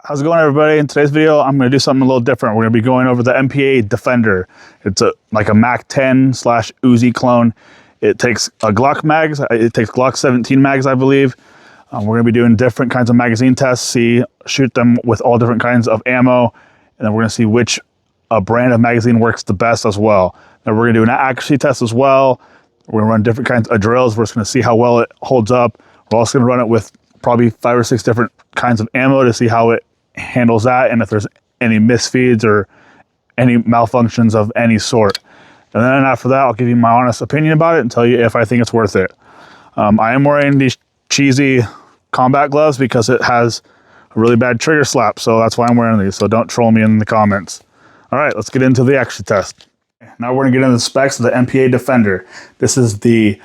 How's it going, everybody? In today's video, I'm going to do something a little different. We're going to be going over the MPA Defender. It's like a Mac 10/Uzi clone. It takes a Glock mags. It takes Glock 17 mags, I believe. We're going to be doing different kinds of magazine tests, shoot them with all different kinds of ammo, and then we're going to see which brand of magazine works the best as well. Then we're going to do an accuracy test as well. We're going to run different kinds of drills. We're just going to see how well it holds up. We're also going to run it with probably 5 or 6 different kinds of ammo to see how it handles that, and if there's any misfeeds or any malfunctions of any sort. And then after that, I'll give you my honest opinion about it and tell you if I think it's worth it. I am wearing these cheesy combat gloves because it has a really bad trigger slap, so that's why I'm wearing these, so don't troll me in the comments. All right, let's get into the accuracy test. Now we're gonna get into the specs of the MPA Defender. This is the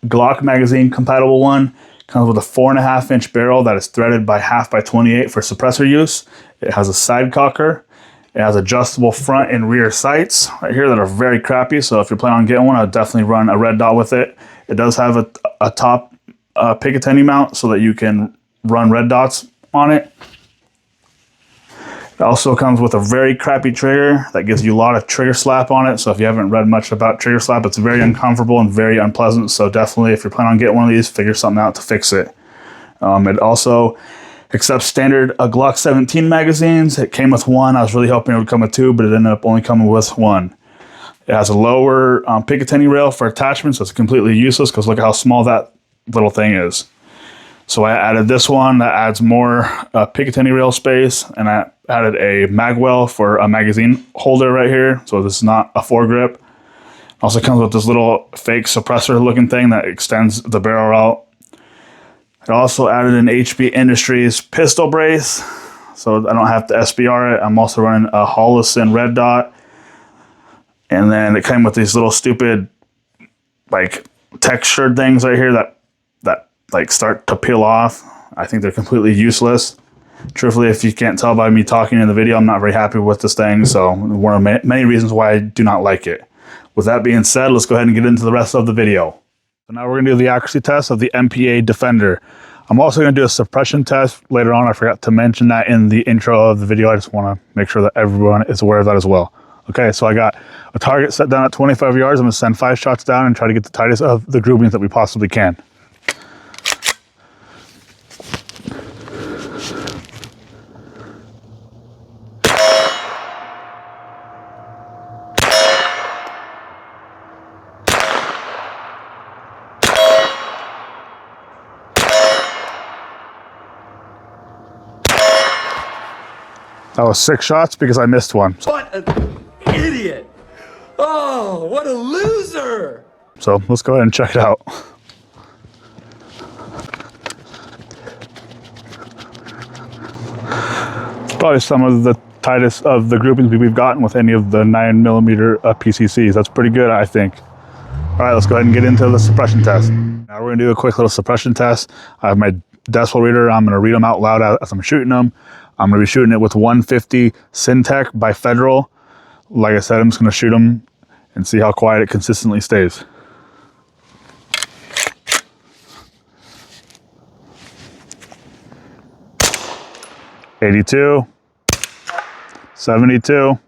Glock magazine compatible one. Comes with a 4.5-inch barrel that is threaded by 1/2x28 for suppressor use. It has a side cocker. It has adjustable front and rear sights right here that are very crappy. So if you're planning on getting one, I'd definitely run a red dot with it. It does have a top Picatinny mount so that you can run red dots on it. It also comes with a very crappy trigger that gives you a lot of trigger slap on it. So if you haven't read much about trigger slap, it's very uncomfortable and very unpleasant. So definitely, if you're planning on getting one of these, figure something out to fix it. It also accepts standard Glock 17 magazines. It came with one. I was really hoping it would come with 2, but it ended up only coming with 1. It has a lower Picatinny rail for attachment, so it's completely useless because look at how small that little thing is. So I added this one that adds more Picatinny rail space, and I added a mag well for a magazine holder right here. So this is not a foregrip. Also comes with this little fake suppressor looking thing that extends the barrel out. I also added an HB Industries pistol brace, so I don't have to SBR it. I'm also running a Holliston red dot. And then it came with these little stupid like textured things right here that like start to peel off. I think they're completely useless. Truthfully, if you can't tell by me talking in the video, I'm not very happy with this thing, so one of many reasons why I do not like it. With that being said, let's go ahead and get into the rest of the video. So now we're gonna do the accuracy test of the MPA Defender. I'm also gonna do a suppression test later on. I forgot to mention that in the intro of the video. I just wanna make sure that everyone is aware of that as well. Okay, so I got a target set down at 25 yards. I'm gonna send 5 shots down and try to get the tightest of the groupings that we possibly can. That was 6 shots because I missed one. What an idiot! Oh, what a loser! So let's go ahead and check it out. Probably some of the tightest of the groupings we've gotten with any of the 9mm PCCs. That's pretty good, I think. All right, let's go ahead and get into the suppression test. Now we're gonna do a quick little suppression test. I have my decibel reader. I'm gonna read them out loud as I'm shooting them. I'm gonna be shooting it with 150 Syntec by Federal. Like I said, I'm just gonna shoot them and see how quiet it consistently stays. $82, $72,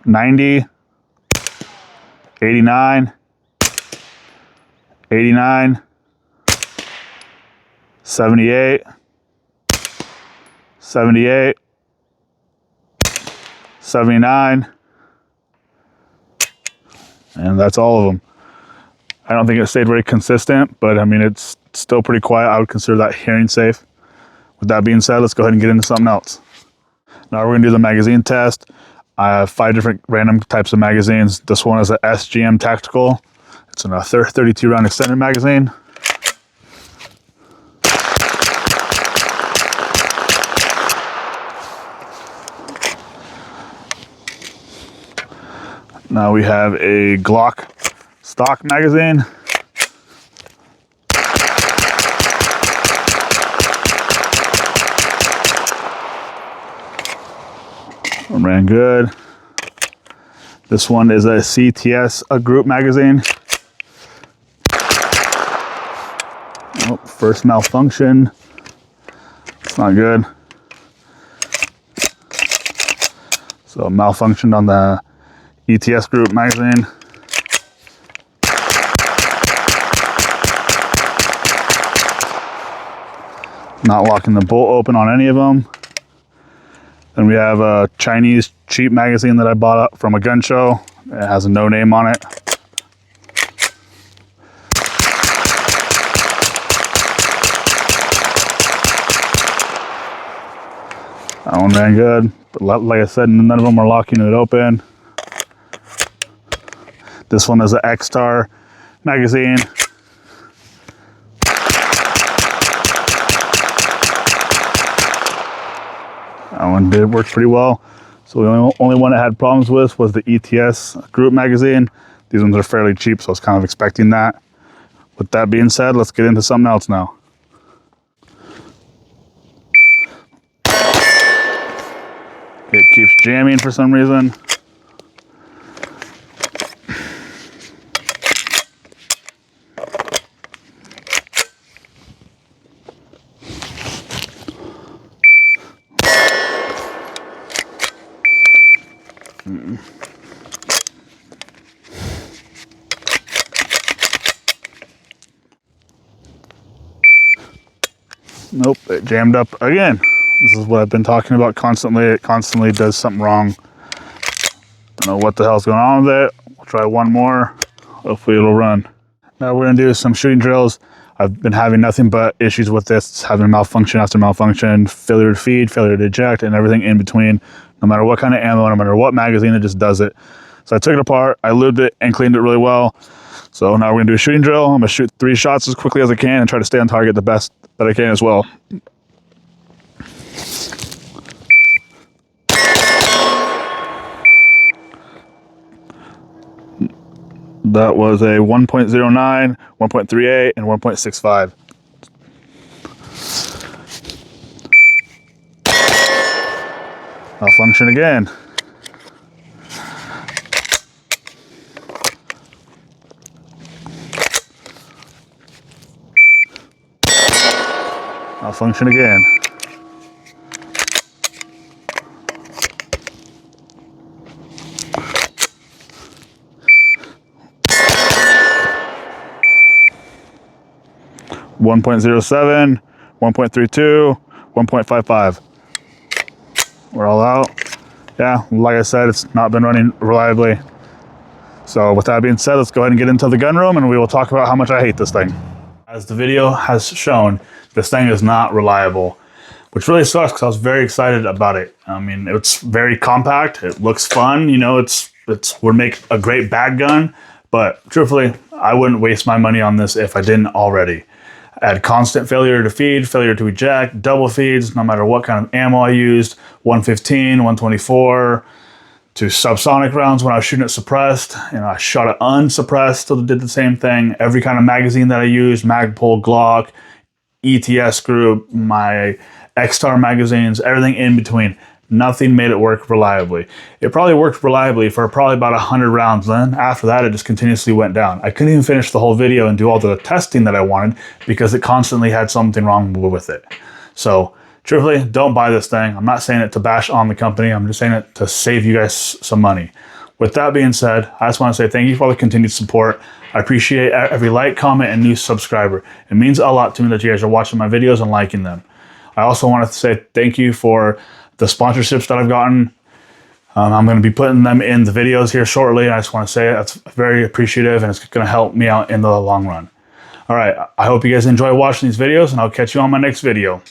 $90, $89, $89, $78, $78, $79, and that's all of them. I don't think it stayed very consistent, but I mean, it's still pretty quiet. I would consider that hearing safe. With that being said, let's go ahead and get into something else. Now we're gonna do the magazine test. I have 5 different random types of magazines. This one is a SGM Tactical. It's a 32 round extended magazine. Now we have a Glock stock magazine. Ran good. This one is a CTS group magazine. Oh, first malfunction. It's not good. So malfunctioned on the ETS group magazine. Not locking the bolt open on any of them. Then we have a Chinese cheap magazine that I bought up from a gun show. It has a no name on it. That one ran good, but like I said, none of them are locking it open. This one is an X-Star magazine. That one did work pretty well. So the only one I had problems with was the ETS group magazine. These ones are fairly cheap, so I was kind of expecting that. With that being said, let's get into something else now. It keeps jamming for some reason. Nope, it jammed up again. This is what I've been talking about constantly. It constantly does something wrong. Don't know what the hell's going on with it. We'll try one more. Hopefully it'll run. Now we're gonna do some shooting drills. I've been having nothing but issues with this. It's having malfunction after malfunction, failure to feed, failure to eject, and everything in between. No matter what kind of ammo, no matter what magazine, it just does it. So I took it apart, I lubed it and cleaned it really well. So now we're gonna do a shooting drill. I'm gonna shoot 3 shots as quickly as I can and try to stay on target the best that I can as well. That was a 1.09, 1.38, and 1.65. Malfunction again. Malfunction again. One 1.07, 1.32, 1.55. We're all out. Yeah, like I said, it's not been running reliably. So with that being said, let's go ahead and get into the gun room and we will talk about how much I hate this thing. As the video has shown, this thing is not reliable, which really sucks because I was very excited about it. I mean, it's very compact. It looks fun. You know, it would make a great bag gun, but truthfully, I wouldn't waste my money on this if I didn't already. I had constant failure to feed, failure to eject, double feeds, no matter what kind of ammo I used, 115, 124, to subsonic rounds when I was shooting it suppressed. You know, I shot it unsuppressed, still did the same thing. Every kind of magazine that I used, Magpul, Glock, ETS group, my X-Star magazines, everything in between. Nothing made it work reliably. It probably worked reliably for probably about 100 rounds. Then after that, it just continuously went down. I couldn't even finish the whole video and do all the testing that I wanted because it constantly had something wrong with it. So truthfully, don't buy this thing. I'm not saying it to bash on the company. I'm just saying it to save you guys some money. With that being said, I just want to say thank you for all the continued support. I appreciate every like, comment, and new subscriber. It means a lot to me that you guys are watching my videos and liking them. I also want to say thank you for the sponsorships that I've gotten. I'm going to be putting them in the videos here shortly. I just want to say that's very appreciative and it's going to help me out in the long run. All right, I hope you guys enjoy watching these videos and I'll catch you on my next video.